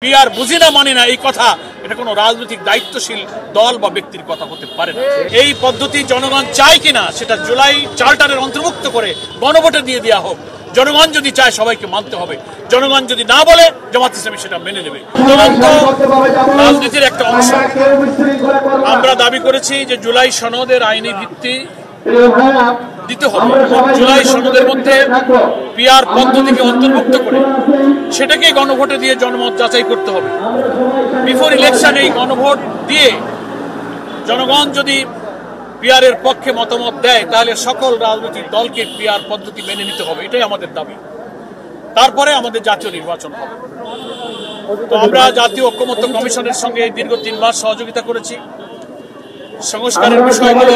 PR বুঝি না মানি না এই কথা এটা কোনো রাজনৈতিক দায়িত্বশীল দল বা ব্যক্তির কথা হতে পারে না। এই পদ্ধতি জনগণ চায় কিনা সেটা জুলাই চার্টারের অন্তর্ভুক্ত করে গণভোটে দিয়ে দেওয়া হোক। জনগণ যদি চায় সবাইকে মানতে হবে, জনগণ যদি না বলে জামাত ইসলামী সেটা মেনে নেবে। রাজনীতির একটা অংশ। আমরা দাবি করেছি যে জুলাই সনদের আইনি ভিত্তি দিতে হবে। জুলাই সনদের মধ্যে পিআর পদ্ধতিকে অন্তর্ভুক্ত করে সেটাকে গণভোটে দিয়ে জনমত যাচাই করতে হবে। বিফোর ইলেকশন এই গণভোট দিয়ে জনগণ যদি পিআরের পক্ষে মতামত দেয় তাহলে সকল রাজনৈতিক দলকে পিআর পদ্ধতি মেনে নিতে হবে, এটাই আমাদের দাবি। তারপরে আমাদের জাতীয় নির্বাচন হবে। তো আমরা জাতীয় ঐক্যমত্য কমিশনের সঙ্গে দীর্ঘ 3 মাস সহযোগিতা করেছি। সংস্কারের বিষয়গুলো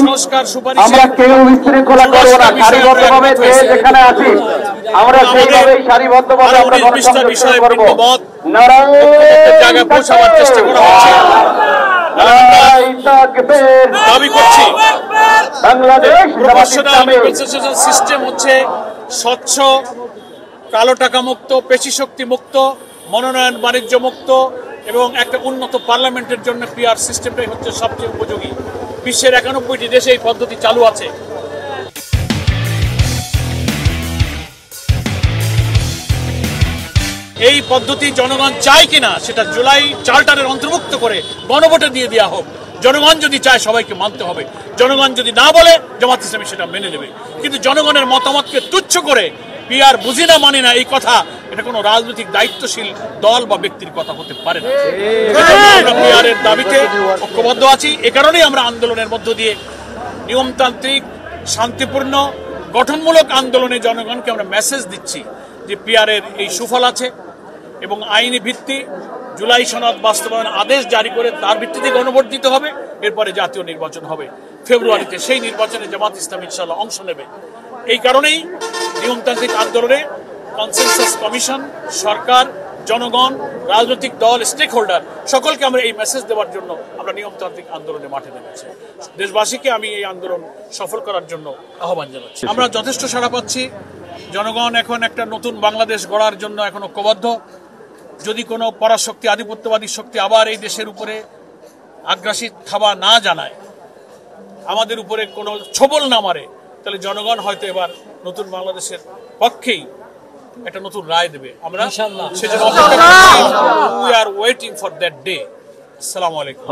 সংস্কার সুপারিশ আমরা কেউ বিশৃঙ্খলা করব না, সারিবদ্ধভাবে যে যেখানে আছি আমরা সেইভাবে সারিবদ্ধভাবে আমরা গণসংযোগ করব। জায়গায় পৌঁছাবার চেষ্টা করা হচ্ছে। দাবি করছি প্রফেশনাল রিপ্রেজেন্টেশন সিস্টেম হচ্ছে স্বচ্ছ, কালো টাকা মুক্ত, পেশি শক্তি মুক্ত, মনোনয়ন বাণিজ্য মুক্ত এবং একটা উন্নত পার্লামেন্টের জন্য পিআর সিস্টেমটাই হচ্ছে সবচেয়ে উপযোগী। বিশ্বের 91টি দেশে এই পদ্ধতি চালু আছে। এই পদ্ধতি জনগণ চায় কিনা সেটা জুলাই চার্টারের অন্তর্ভুক্ত করে গণভোটে দিয়ে দেওয়া হোক। জনগণ যদি চায় সবাইকে মানতে হবে, জনগণ যদি না বলে জামাত ইসলামী সেটা মেনে নেবে। কিন্তু জনগণের মতামতকে তুচ্ছ করে পিআর বুঝি না মানি না এই কথা এটা কোনো রাজনৈতিক দায়িত্বশীল দল বা ব্যক্তির কথা হতে পারে না। আমরা পিআরের দাবিতে ঐক্যবদ্ধ আছি। এ কারণেই আমরা আন্দোলনের মধ্য দিয়ে নিয়মতান্ত্রিক, শান্তিপূর্ণ, গঠনমূলক আন্দোলনে জনগণকে আমরা মেসেজ দিচ্ছি যে পিআরের এই সুফল আছে এবং আইনি ভিত্তি জুলাই সনদ বাস্তবায়ন আদেশ জারি করে তার ভিত্তিতে গণভোট দিতে হবে। এরপরে জাতীয় নির্বাচন হবে ফেব্রুয়ারিতে। সেই নির্বাচনে জামাত ইসলামী ইনশাআল্লাহ অংশ নেবে। এই কারণেই নিয়মতান্ত্রিক আন্দোলনে কনসেনসাস কমিশন, সরকার, জনগণ, রাজনৈতিক দল, স্টেক হোল্ডার সকলকে আমরা এই মেসেজ দেওয়ার জন্য আমরা নিয়মতান্ত্রিক আন্দোলনে মাঠে নেমেছি। দেশবাসীকে আমি এই আন্দোলন সফল করার জন্য আহ্বান জানাচ্ছি। আমরা যথেষ্ট সাড়া পাচ্ছি। জনগণ এখন একটা নতুন বাংলাদেশ গড়ার জন্য এখন ঐক্যবদ্ধ। যদি কোনো পরাশক্তি, আধিপত্যবাদী শক্তি আবার এই দেশের উপরে আগ্রাসী থাবা না জানায়, আমাদের উপরে কোনো ছবল না মারে, তাহলে জনগণ হয়তো এবার নতুন বাংলাদেশের পক্ষেই একটা নতুন রায় দেবে। আমরা সেজন্য অপেক্ষা করছি। We are waiting for that day. আসসালামু আলাইকুম।